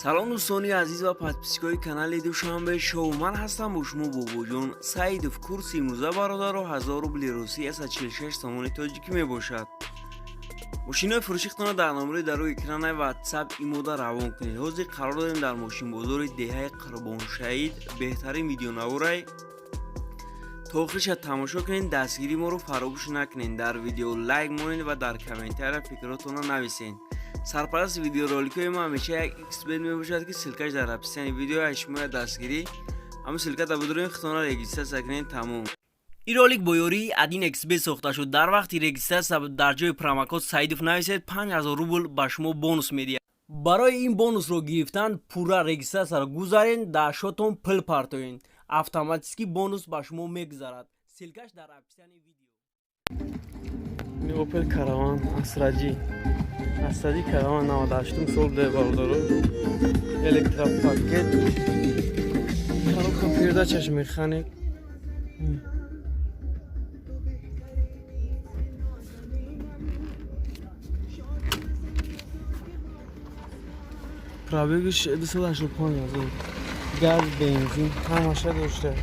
سلام دوستانی عزیز و پادپیسکای کانال دوشنبه شو. من هستم با شما باباجون سعیدов. کورس امروزه برادر 1000 روبل روسی 146 تومان تاجیکی می باشد. ماشین فروشیختان در نمره در روی اکران واتساپ ایمودا روان کنید. حاضر قرار داریم در ماشین بازار دهه قربان شهید بهترین ویدیو نوارای تا آخرش تماشا کنید. دستگیری ما رو فراموش نکنید. در ویدیو لایک مونید و در کامنت‌ها فکراتون رو نویسین. سرپرست ویدیو رولیکای ما همیشه یک ایکس بید می باشد که سلکش در اپلیکیشن ویدیو اشمای دستگیری اما سلکت در بدون خطانه رجیستر سکنین تمام. این رولیک با یاری ادین ایکس بید ساخته شد. در وقتی رجیستر در جای پروموکد سعیدов نویسید 5000 روبل به شما بونوس میدهد. برای این بونوس رو گرفتن پورا رجیستر را گذارین در شاتون پل پرتوین اتوماتیکی بونوس به شما میگذرد. سلکش در اپلیکیشن ویدیو. اوپل کاروان اسراجی کاروان 98 سال ده باردارو الکترا پاکت کارو پیردا چشم میخانه پرابگش 285,000 گاز بنزین همشه داشته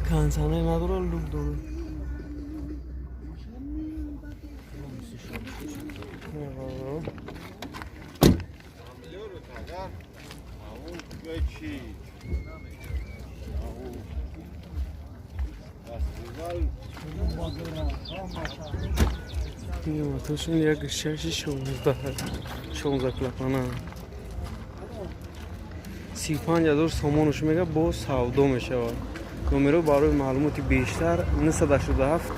کانسانه نداره لوک داره. توشون یک شش 16 کلپانه 35,000 سامانش میگه با سودا میشه. نمره برای معلوماتی بیشتر 987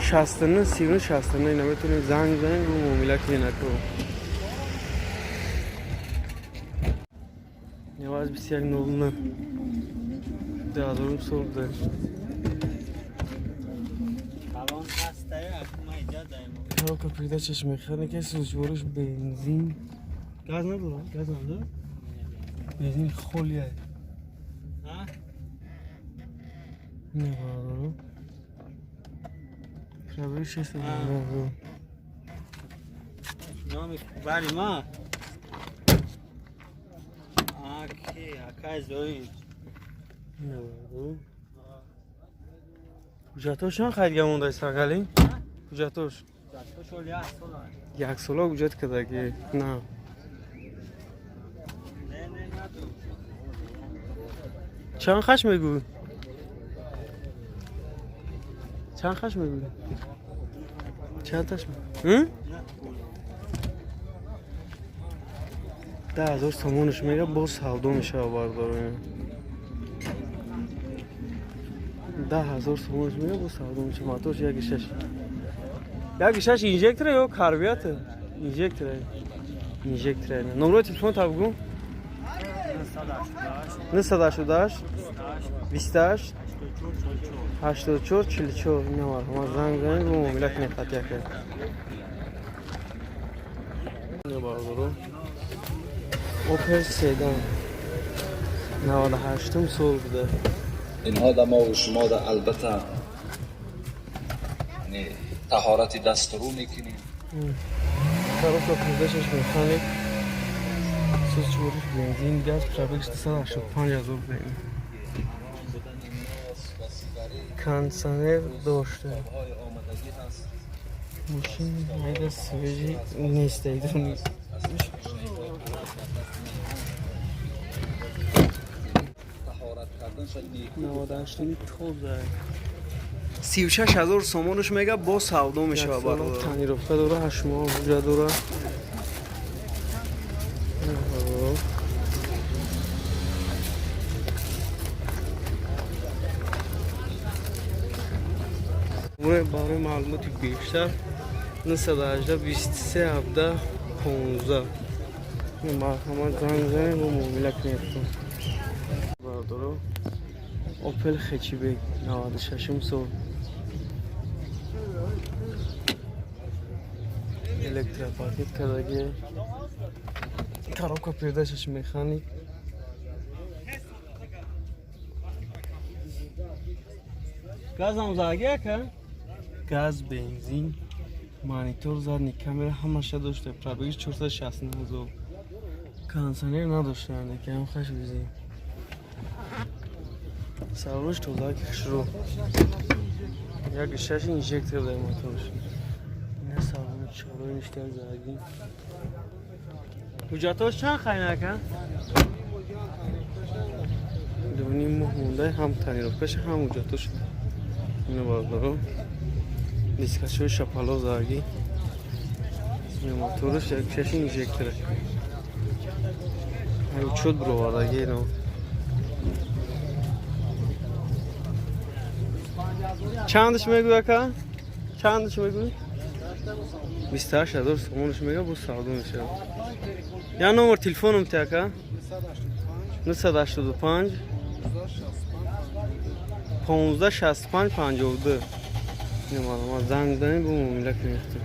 69 39 69 نمیتونید زنگ بزنید و معامله کنید. نواز 21 نولونه 10,000 سال ده کارو که پیدا چشم میخوانه که سوچورش بنزین گاز نداره بنزین خولیه نوارو شبه 600 نوارو نامی باری ما آکی اکای زوی نوارو کجاتوشان خیلی مونده استرگلی؟ کجاتوش؟ یک ساله وجود کده که نه چند خش میگو؟ چند خش میگو؟ چند تاش میگو؟ 10,000 سامانش میگه باز سودا میشه بارداره 10,000 سامانش میگه باز سودا میشه. ماتوش یک شش اینجکتره یا کاربیاته؟ اینجکتره نمره تلفن تا بگو 988 28 84 44 نمار ما زنگ بزنید و معامله کنید. خطیه کرد باردارو اوپل سیدان 98 سال بوده. اینها در ما و شما در البته یعنی طهارت دست رو میکنیم. کارو که پیداشش میخوانید سوز چورش بنزین گاز پرابگش 285,000 بینید کانسانر داشته ماشین مایده سویجی نیست ایدو نیست 98 توزه 36,000 سامانش میگه با سودا میشه برادر. تنی رفته داره 8 ماه وجود داره. برای معلوماتی بیشتر 918 23 17 15 مرحمت زنگ زنید و معامله کنید. برادر اوپل خچیبی 96 سال الکترا پاکت کداگه کارو که پیداشش میخوانید گاز هم زاگه که گاز بنزین مانیتور زدنی کامera همشه داشته پرابگش 469,000 کانسانر نداشتن که هم خش بزیم سوارش توزا کش رو یک شش اینجکتر در موتورش نه سوار چهارو نشتر زدیم حجتاش چند خیلی نکن؟ دونیم مونده هم تنیروفکش هم حجتاش اینو باردارم دیسکشوی شپالا زرگی موتورش یک شش اینجکتره هیو چود برو واردگی اینو چندش میگو اکا؟ چندش میگو؟ 28,000 سومونش میگه با سعودو میشه یا نمبر تلفنم تی اکا؟ 985 1565 52 اینه ما زنگ داریم به ممیلک میختیم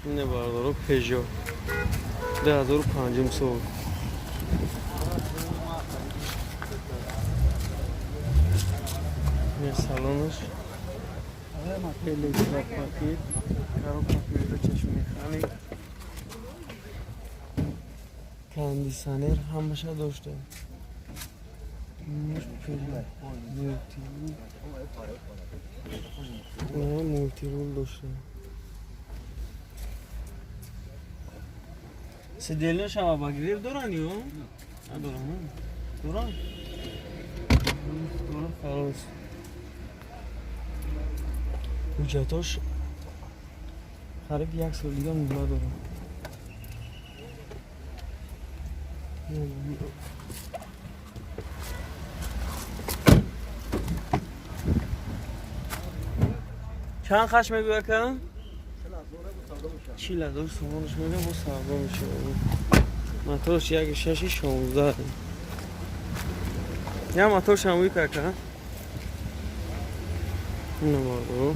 اینه باردارو پژو 2005 سال اینه سالانش الکترا پاکیت کارو پاکیت چشم میخانی کاندیسانر همشه داشته مولتی رول داشته سیدیلش هم باگیر دارن یو؟ ندارن دارن خلاص حجتاش قریب یک سال دیگه مونده دارم چند خش میگو یکم؟ 40,000 سومونش میگه با سعبا میشه موتورش یک ششی 16 یا موتورش هم بوی که اینو باردارو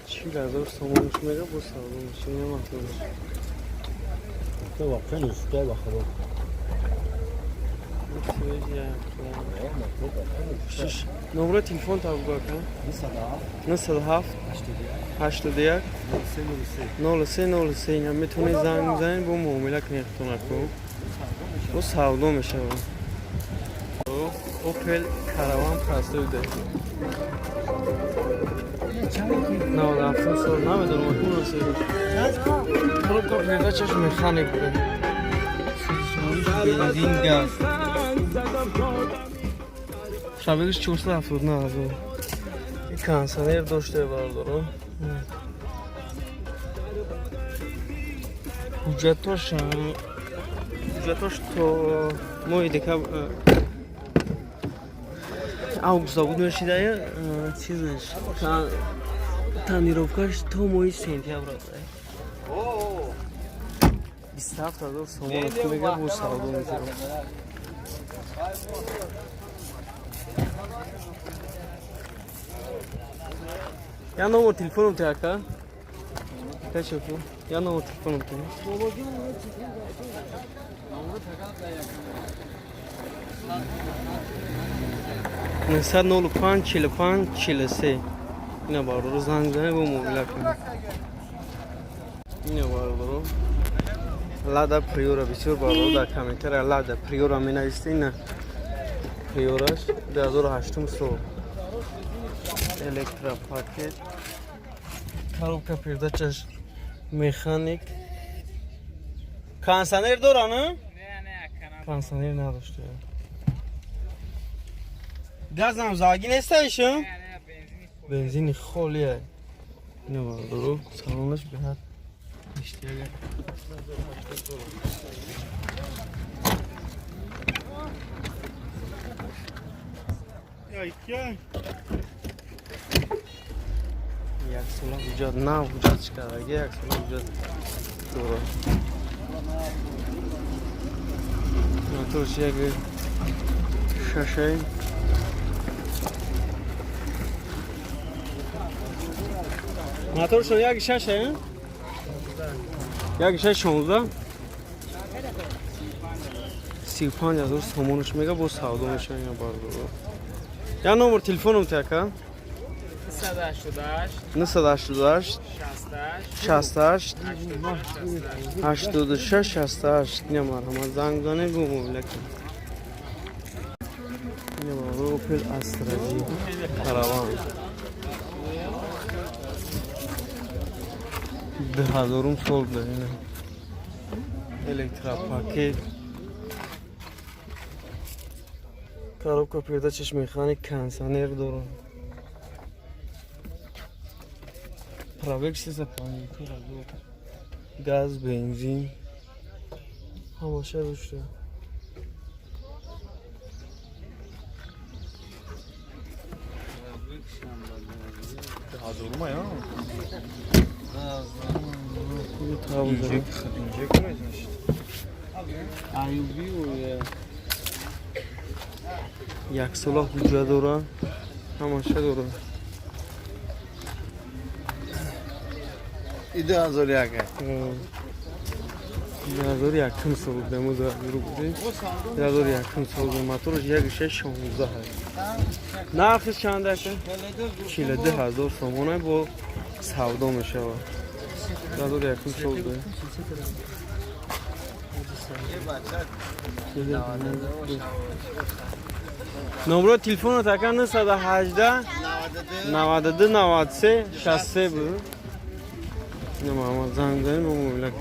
40,000 سومونش میگه با سعبا میشه اینو موتورش تو واقعا نیسته بخواه نمره تلفن تا بگو کن 97 81 03 اینم میتونی زنگ بزنی با معاملک نیختون کن و سعودو میشه اوپل کاروان پرستوی ده 97 سال نمیدونم اکنون رسیدش برو کپنیده چشم میخانیک بده بنزین گاز شبیهش 479 هزار یک کانسانر داشته باردارم حجتاش تو ماه دیگه اوگستا بود میرشیده چیزش تنیروفکاش تو ماه سنتیابر داره 27,000 سومونش میگه با سعودو میشه یا نمبر تلفنم تی اکا؟ کشفو یا نمبر تلفنم تی 905 45 43 اینه باردارو زنگ زنه با موبیلک اینه باردارو لادا پریورا بسیار باردارو در کامنتر لادا پریورا می نویسته اینه پریوراش 2008 سال الکترا پاکت کاروبکا پیرداچش مکانیک کانسانر داره نه؟ کانسانر نداشته گاز هم زاگی نیسته ایشون؟ بنزین خالیه اینو باردارو سالانش بهت اشتیاگه یک سال وجود نه وجود چکار یک سال وجود دورا موتورش یک ششه موتورش یک ششه یک شش 16 35,000 سومونش میگه با سعودو میشه اینو باردارو یا نمبر تلفنم تی اکا 988 68 86 68 اینه مرحمت زنگ زنه بو مملکت اینه با اوپل استرازی کاروان 2000 سال داره الکترا پاکت коробка передачи механик кондиционер дорад пробег запален газ бензин ҳамаша рушда یک سلاح بوجه دارن هماشه دارن ایده هزار یکه 1100 سال بوده موزه رو بوده 1100 سال بوده موتورش 1616 هست نرخش چنده که؟ 42,000 سامانه با سودا میشه 1100 سال بوده نمبر تلفن رو تکن 918 92 93 63 بود. نه محمد زنگ زنیم و مبلک